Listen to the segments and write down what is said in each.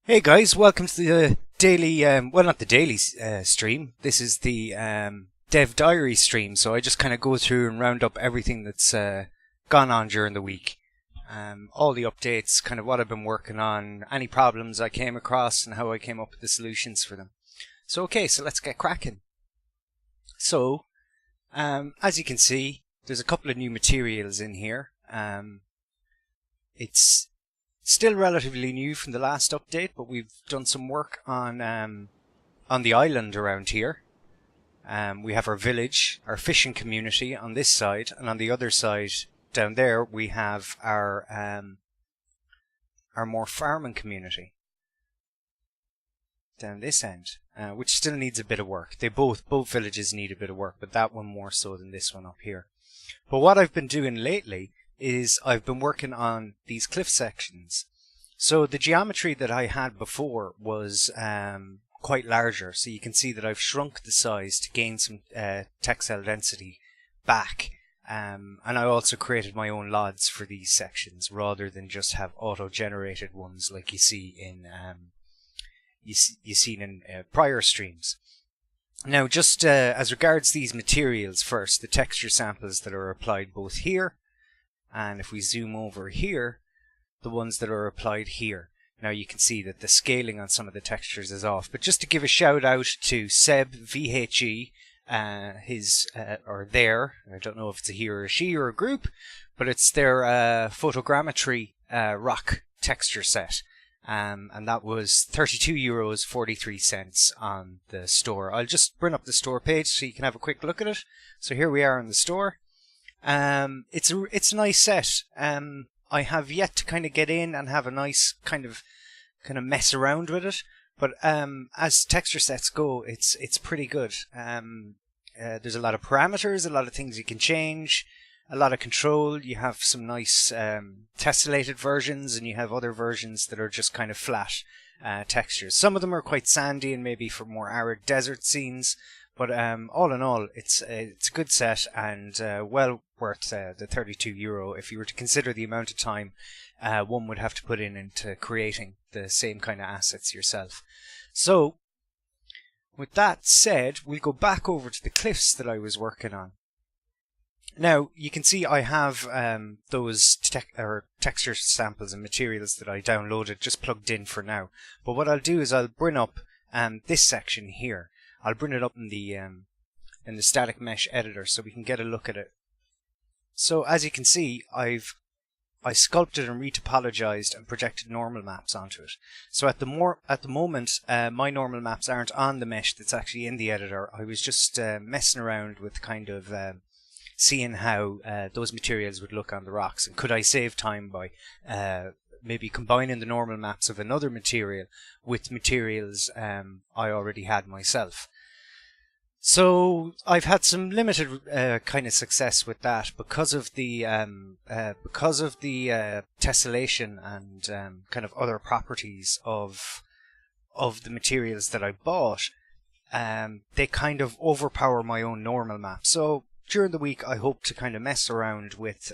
Hey guys, welcome to the daily, well not the daily stream, this is the Dev Diary stream, so I just kind of go through and round up everything that's gone on during the week. All the updates, kind of what I've been working on, any problems I came across and how I came up with the solutions for them. So okay, so let's get cracking. So, as you can see, there's a couple of new materials in here. It's still relatively new from the last update, but we've done some work on the island around here. We have our village, our fishing community on this side, and on the other side down there we have our more farming community down this end, which still needs a bit of work. Both villages need a bit of work, but that one more so than this one up here. But what I've been doing lately is I've been working on these cliff sections. So the geometry that I had before was quite larger, so you can see that I've shrunk the size to gain some textile density back, and I also created my own LODs for these sections rather than just have auto-generated ones like you see in prior streams. Now just as regards these materials first, the texture samples that are applied both here, and if we zoom over here, the ones that are applied here. Now you can see that the scaling on some of the textures is off. But just to give a shout out to Seb VHE, I don't know if it's a he or a she or a group, but it's their photogrammetry rock texture set. And that was €32.43 on the store. I'll just bring up the store page so you can have a quick look at it. So here we are in the store. It's a nice set. I have yet to kind of get in and have a nice kind of mess around with it, but as texture sets go, it's pretty good. There's a lot of parameters, a lot of things you can change, a lot of control. You have some nice tessellated versions, and you have other versions that are just kind of flat textures. Some of them are quite sandy and maybe for more arid desert scenes. But all in all, it's a good set and well worth the €32 if you were to consider the amount of time one would have to put into creating the same kind of assets yourself. So, with that said, we'll go back over to the cliffs that I was working on. Now, you can see I have those texture samples and materials that I downloaded just plugged in for now. But what I'll do is I'll bring up this section here. I'll bring it up in the in the static mesh editor so we can get a look at it. So as you can see, I sculpted and retopologized and projected normal maps onto it. So at the moment, my normal maps aren't on the mesh that's actually in the editor. I was just messing around with kind of seeing how those materials would look on the rocks, and could I save time by maybe combining the normal maps of another material with materials I already had myself. So I've had some limited kind of success with that because of the tessellation and kind of other properties of the materials that I bought. They kind of overpower my own normal map. So during the week, I hope to kind of mess around with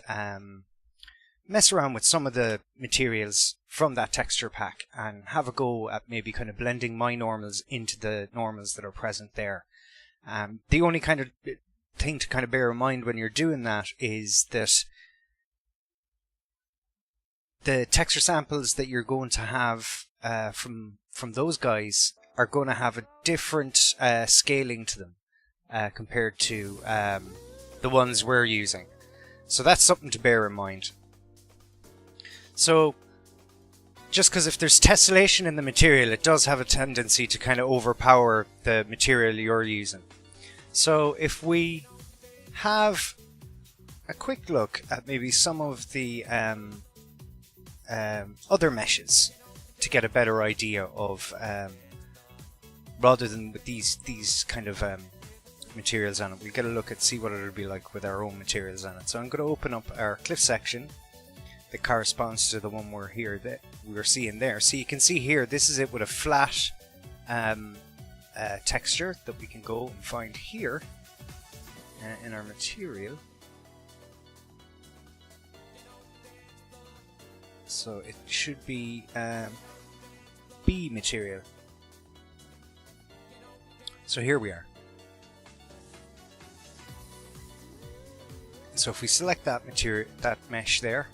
some of the materials from that texture pack and have a go at maybe kind of blending my normals into the normals that are present there. The only kind of thing to kind of bear in mind when you're doing that is that the texture samples that you're going to have from those guys are going to have a different scaling to them compared to the ones we're using. So that's something to bear in mind. So just because if there's tessellation in the material, it does have a tendency to kind of overpower the material you're using. So if we have a quick look at maybe some of the other meshes to get a better idea of, rather than with these kind of materials on it, we get a look at see what it would be like with our own materials on it. So I'm going to open up our cliff section that corresponds to the one we're seeing there. So you can see here, this is it with a flat texture that we can go and find here in our material. So it should be B material. So here we are. So if we select that material, that mesh there,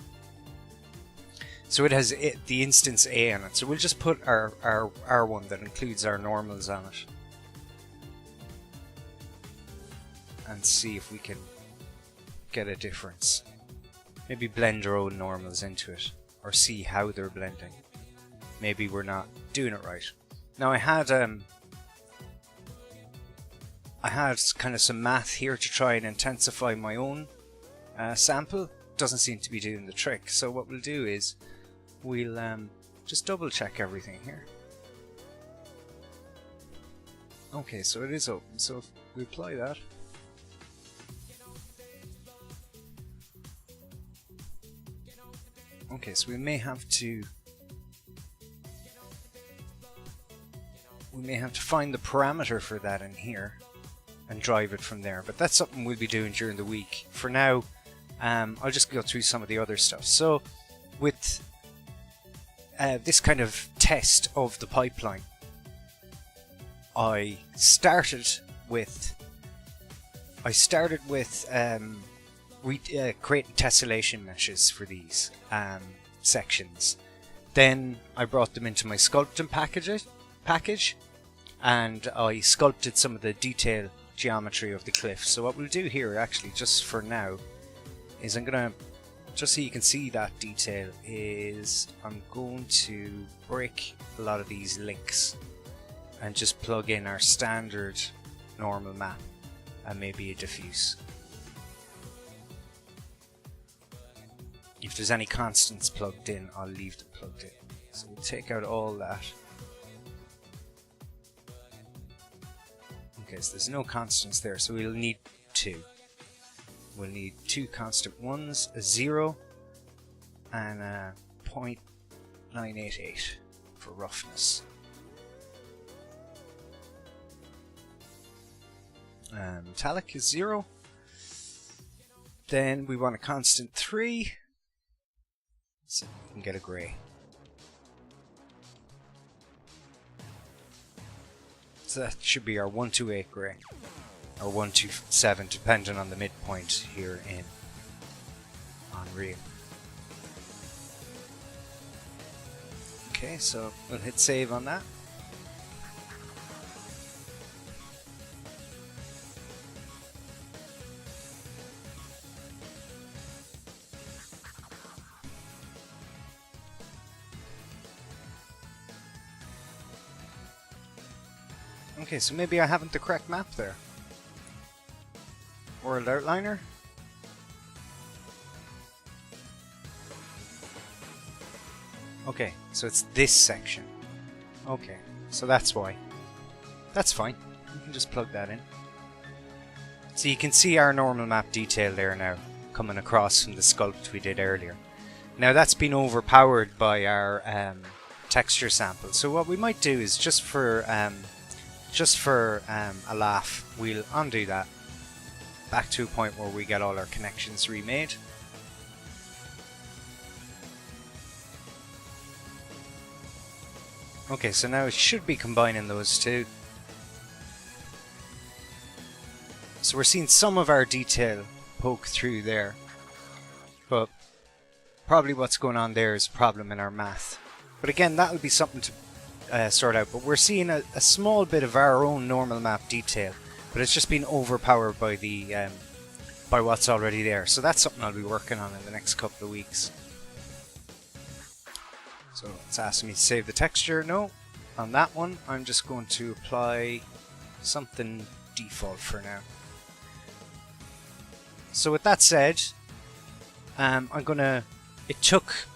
so it has the instance A on it. So we'll just put our one that includes our normals on it, and see if we can get a difference. Maybe blend our own normals into it, or see how they're blending. Maybe we're not doing it right. Now I had kind of some math here to try and intensify my own sample. Doesn't seem to be doing the trick. So what we'll do is we'll just double check everything here. Okay, so it is open. So if we apply that, okay, so we may have to find the parameter for that in here and drive it from there, but that's something we'll be doing during the week. For now, I'll just go through some of the other stuff. So with this kind of test of the pipeline, I started with creating tessellation meshes for these sections. Then I brought them into my sculpting package, and I sculpted some of the detail geometry of the cliff. So what we'll do here, actually, just for now, is I'm gonna, just so you can see that detail, is I'm going to break a lot of these links and just plug in our standard normal map and maybe a diffuse. If there's any constants plugged in, I'll leave them plugged in. So we'll take out all that. Okay, so there's no constants there, so we'll need two. We'll need two constant ones, a 0 and a 0.988 for roughness. Metallic is 0. Then we want a constant 3, so we can get a grey. So that should be our 128 grey, or 127, depending on the midpoint here in Unreal. Okay, so we'll hit save on that. Okay, so maybe I haven't the correct map there. World Outliner. Okay, so it's this section. Okay, so that's why. That's fine. You can just plug that in. So you can see our normal map detail there now, coming across from the sculpt we did earlier. Now that's been overpowered by our texture sample. So what we might do is just for a laugh, we'll undo that back to a point where we get all our connections remade. Okay, so now it should be combining those two. So we're seeing some of our detail poke through there, but probably what's going on there is a problem in our math. But again, that'll be something to sort out. But we're seeing a small bit of our own normal map detail, but it's just been overpowered by the by what's already there. So that's something I'll be working on in the next couple of weeks. So it's asking me to save the texture. No, on that one I'm just going to apply something default for now. So with that said, it took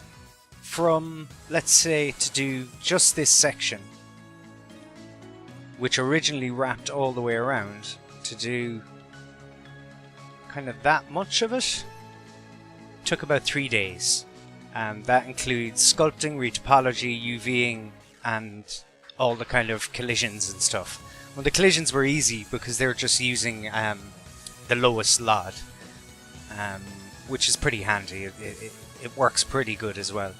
from, let's say, to do just this section, which originally wrapped all the way around, to do kind of that much of it, took about 3 days. That includes sculpting, retopology, UVing, and all the kind of collisions and stuff. Well, the collisions were easy because they're just using the lowest LOD, which is pretty handy. It works pretty good as well.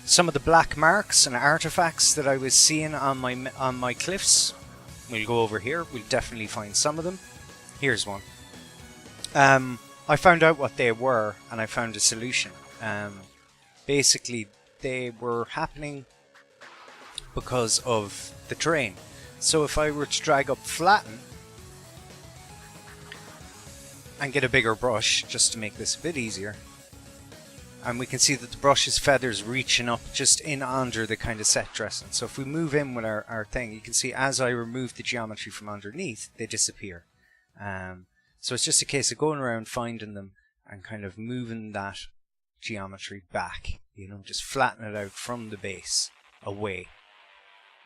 Some of the black marks and artifacts that I was seeing on my cliffs, we'll go over here. We'll definitely find some of them. Here's one. I found out what they were, and I found a solution. Basically, they were happening because of the terrain. So if I were to drag up flatten and get a bigger brush, just to make this a bit easier, and we can see that the brush's feathers reaching up just in under the kind of set dressing. So if we move in with our thing, you can see as I remove the geometry from underneath, they disappear. So it's just a case of going around finding them and kind of moving that geometry back, just flatten it out from the base away.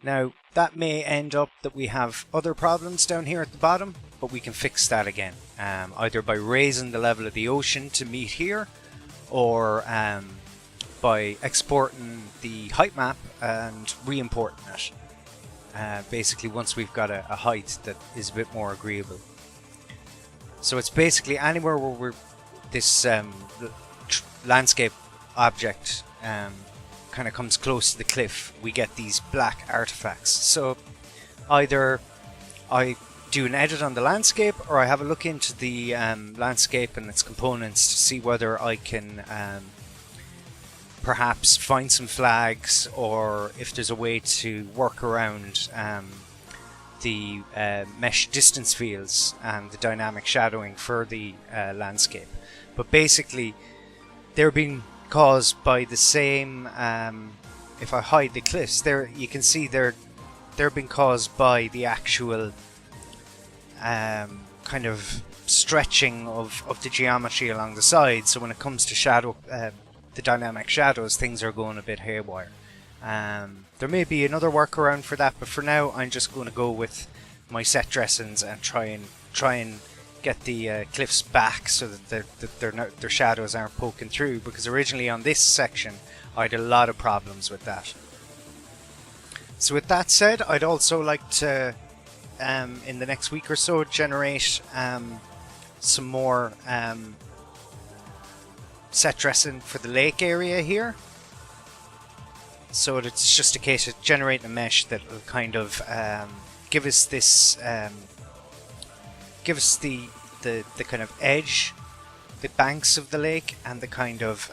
Now that may end up that we have other problems down here at the bottom, but we can fix that again, either by raising the level of the ocean to meet here, or by exporting the height map and re-importing it, basically once we've got a height that is a bit more agreeable. So it's basically anywhere where this landscape object kind of comes close to the cliff, we get these black artifacts. So either I do an edit on the landscape, or I have a look into the landscape and its components to see whether I can perhaps find some flags, or if there's a way to work around the mesh distance fields and the dynamic shadowing for the landscape. But basically they're being caused by the same, if I hide the cliffs there, you can see they're being caused by the actual kind of stretching of the geometry along the side. So when it comes to shadow, the dynamic shadows, things are going a bit haywire. There may be another workaround for that, but for now I'm just going to go with my set dressings and try and get the cliffs back so that their shadows aren't poking through, because originally on this section I had a lot of problems with that. So with that said, I'd also like to in the next week or so generate some more set dressing for the lake area here. So it's just a case of generating a mesh that will kind of give us this, give us the kind of edge, the banks of the lake, and the kind of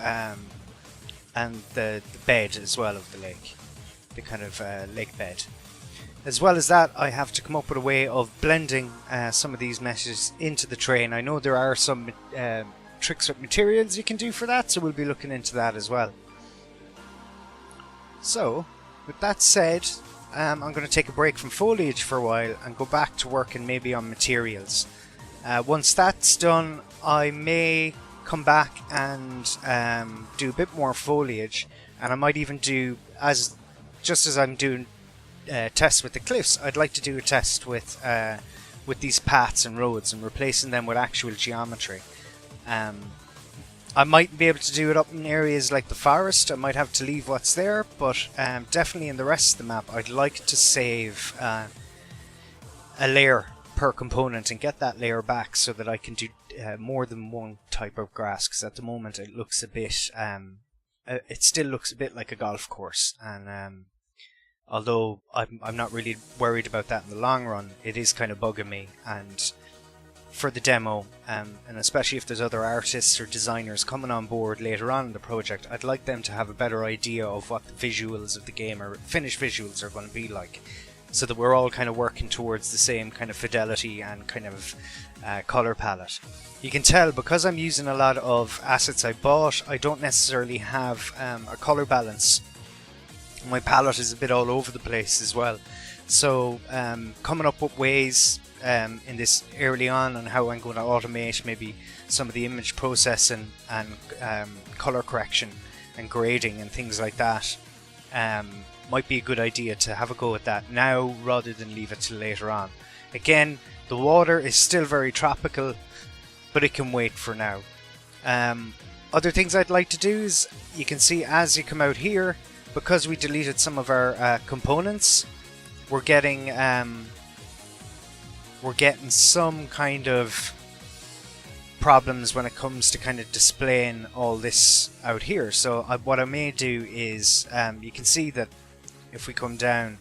and the bed as well of the lake, the kind of lake bed. As well as that, I have to come up with a way of blending some of these meshes into the terrain. I know there are some tricks with materials you can do for that, so we'll be looking into that as well. So, with that said, I'm going to take a break from foliage for a while and go back to working maybe on materials. Once that's done, I may come back and do a bit more foliage, and I might even do, just as I'm doing tests with the cliffs, I'd like to do a test with these paths and roads and replacing them with actual geometry. I might be able to do it up in areas like the forest. I might have to leave what's there, but definitely in the rest of the map I'd like to save a layer per component and get that layer back so that I can do more than one type of grass, because at the moment it looks a bit it still looks a bit like a golf course, and although I'm not really worried about that in the long run, it is kind of bugging me. And for the demo, and especially if there's other artists or designers coming on board later on in the project, I'd like them to have a better idea of what the visuals of the game, or finished visuals, are going to be like, so that we're all kind of working towards the same kind of fidelity and kind of color palette. You can tell, because I'm using a lot of assets I bought, I don't necessarily have a color balance. My palette is a bit all over the place as well. So coming up with ways in this early on how I'm going to automate maybe some of the image processing and color correction and grading and things like that might be a good idea to have a go at that now rather than leave it till later on. Again, the water is still very tropical, but it can wait for now. Other things I'd like to do is, you can see as you come out here, because we deleted some of our components, we're getting some kind of problems when it comes to kind of displaying all this out here. So what I may do is, you can see that if we come down,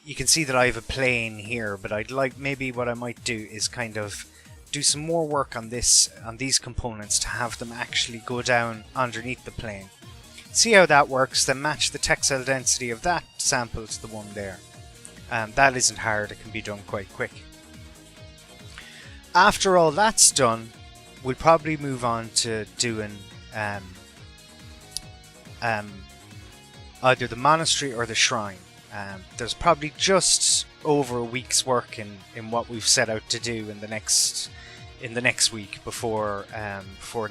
you can see that I have a plane here, but I'd like, maybe what I might do is kind of do some more work on these components to have them actually go down underneath the plane. See how that works, then match the textile density of that sample to the one there. That isn't hard, it can be done quite quick. After all that's done, we'll probably move on to doing either the monastery or the shrine. There's probably just over a week's work in what we've set out to do in the next week before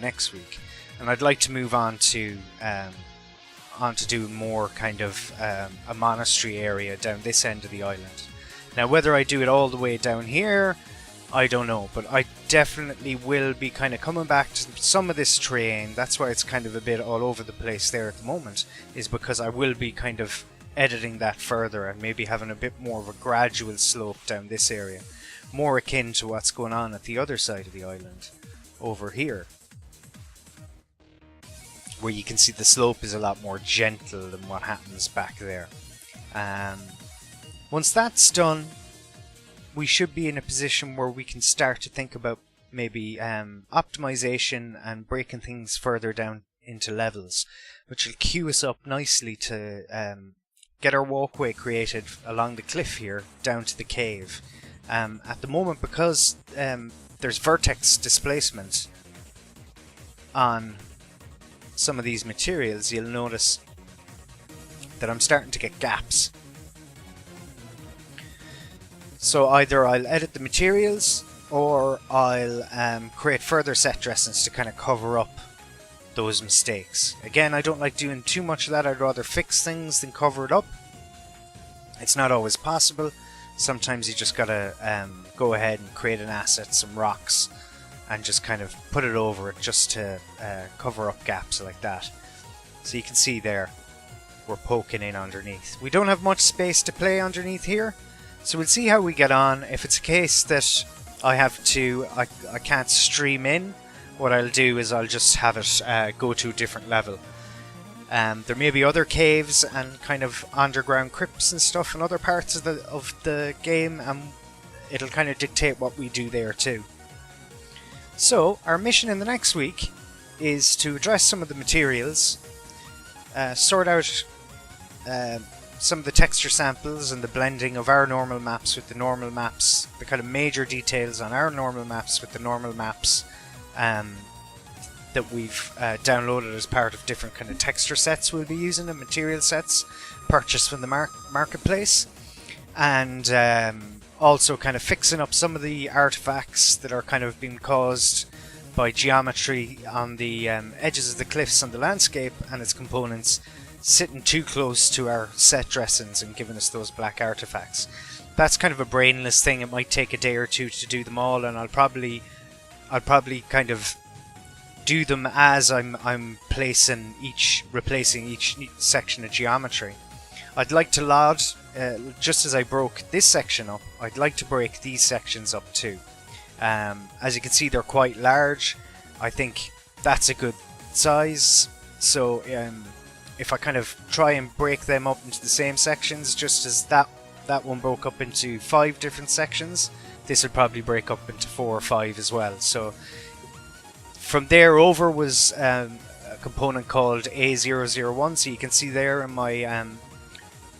next week, and I'd like to move on to do more kind of a monastery area down this end of the island. Now, whether I do it all the way down here, I don't know, but I definitely will be kind of coming back to some of this terrain. That's why it's kind of a bit all over the place there at the moment, is because I will be kind of editing that further and maybe having a bit more of a gradual slope down this area, more akin to what's going on at the other side of the island over here, where you can see the slope is a lot more gentle than what happens back there. Once that's done, we should be in a position where we can start to think about maybe optimization and breaking things further down into levels, which will queue us up nicely to get our walkway created along the cliff here down to the cave. At the moment, because there's vertex displacement on some of these materials, you'll notice that I'm starting to get gaps. So either I'll edit the materials, or I'll create further set dressings to kind of cover up those mistakes. Again, I don't like doing too much of that. I'd rather fix things than cover it up. It's not always possible. Sometimes you just gotta go ahead and create an asset, some rocks, and just kind of put it over it just to cover up gaps like that. So you can see there, we're poking in underneath. We don't have much space to play underneath here, so we'll see how we get on. If it's a case that I can't stream in, what I'll do is I'll just have it go to a different level. There may be other caves and kind of underground crypts and stuff in other parts of the game, and it'll kind of dictate what we do there too. So our mission in the next week is to address some of the materials, sort out some of the texture samples and the blending of our normal maps with the normal maps, the kind of major details on our normal maps with the normal maps that we've downloaded as part of different kind of texture sets we'll be using and material sets. purchased from the marketplace, and also kind of fixing up some of the artifacts that are kind of being caused by geometry on the edges of the cliffs on the landscape and its components sitting too close to our set dressings and giving us those black artifacts. That's kind of a brainless thing. It might take a day or two to do them all, and I'll probably kind of do them as I'm replacing each section of geometry. I'd like to load, just as I broke this section up, I'd like to break these sections up too. As you can see, they're quite large. I think that's a good size. So if I kind of try and break them up into the same sections, just as that one broke up into 5 different sections, this would probably break up into 4 or 5 as well. So from there over was a component called A001. So you can see there in my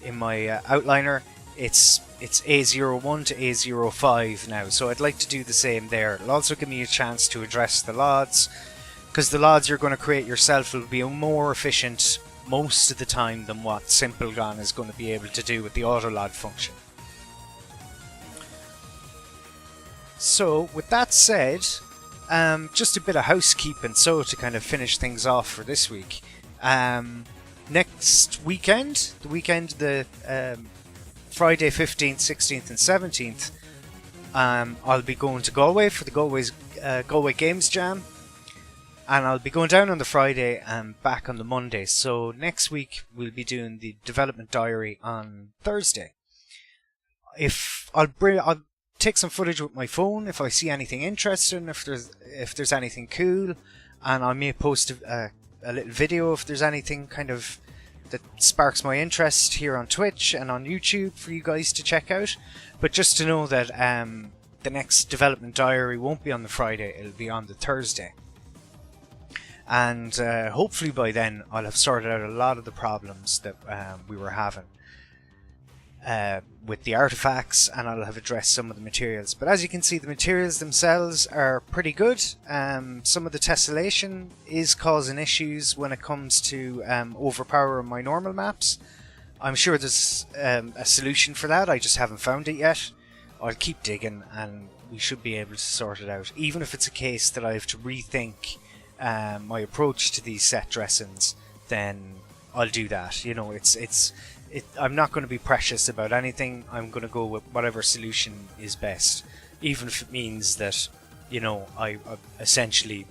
outliner, it's A01 to A05 now. So I'd like to do the same there. It'll also give me a chance to address the LODs, because the LODs you're going to create yourself will be more efficient most of the time than what SimpleGone is going to be able to do with the auto LOD function. So with that said, just a bit of housekeeping so to kind of finish things off for this week. Next weekend, the Friday 15th, 16th and 17th, I'll be going to Galway for the Galway Games Jam, and I'll be going down on the Friday and back on the Monday. So next week we'll be doing the development diary on Thursday. I'll take some footage with my phone if I see anything interesting, if there's anything cool, and I may post a little video if there's anything kind of that sparks my interest here on Twitch and on YouTube for you guys to check out. But just to know that the next development diary won't be on the Friday, it'll be on the Thursday. And hopefully by then I'll have sorted out a lot of the problems that we were having with the artifacts, and I'll have addressed some of the materials. But as you can see, the materials themselves are pretty good. Some of the tessellation is causing issues when it comes to overpowering my normal maps. I'm sure there's a solution for that, I just haven't found it yet. I'll keep digging and we should be able to sort it out, even if it's a case that I have to rethink my approach to these set dressings. Then I'll do that. You know, I'm not going to be precious about anything. I'm going to go with whatever solution is best, even if it means that, you know, I essentially,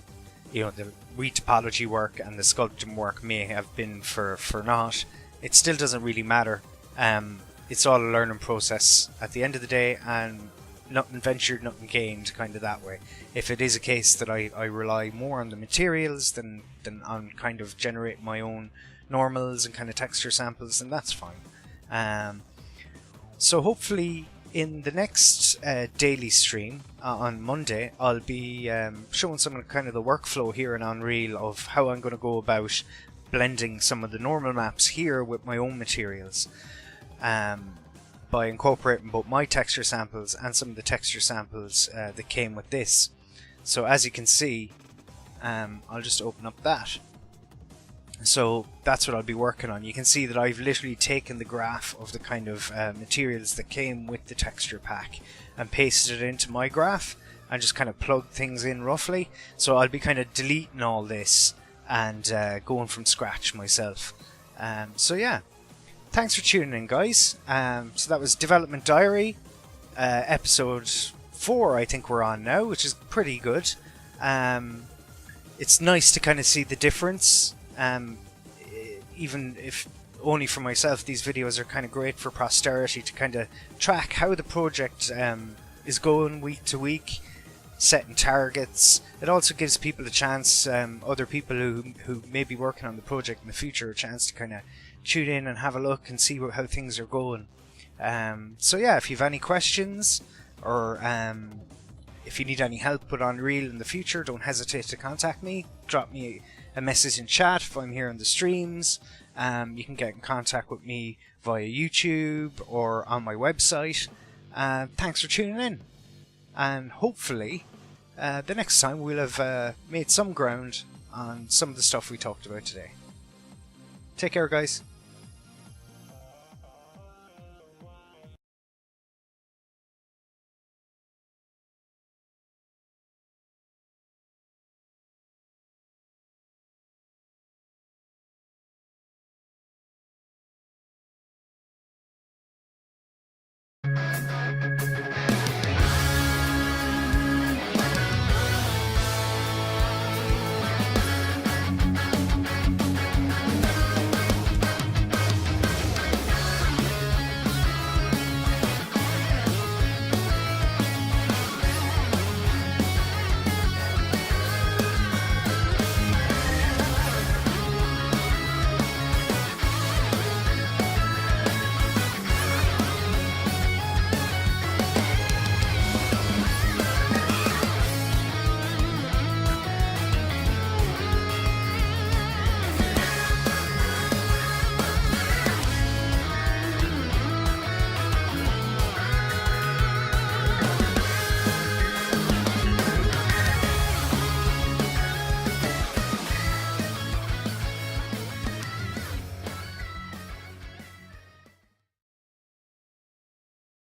you know, the retopology work and the sculpting work may have been for naught. It still doesn't really matter. It's all a learning process at the end of the day, and nothing ventured, nothing gained, kind of that way. If it is a case that I rely more on the materials than on kind of generating my own normals and kind of texture samples, then that's fine. So hopefully in the next daily stream on Monday, I'll be showing some of kind of the workflow here in Unreal of how I'm going to go about blending some of the normal maps here with my own materials, by incorporating both my texture samples and some of the texture samples that came with this. So as you can see, I'll just open up that. So that's what I'll be working on. You can see that I've literally taken the graph of the kind of materials that came with the texture pack and pasted it into my graph and just kind of plugged things in roughly. So I'll be kind of deleting all this and going from scratch myself. So yeah, thanks for tuning in, guys. So that was Development Diary, episode 4 I think we're on now, which is pretty good. It's nice to kind of see the difference. Even if only for myself, these videos are kind of great for posterity to kind of track how the project is going week to week, setting targets. It also gives people a chance, other people who may be working on the project in the future, a chance to kind of tune in and have a look and see how things are going. So yeah, if you have any questions or if you need any help with Unreal in the future, don't hesitate to contact me. Drop me a message in chat if I'm here on the streams. You can get in contact with me via YouTube or on my website. Thanks for tuning in, and hopefully the next time we'll have made some ground on some of the stuff we talked about today. Take care, guys.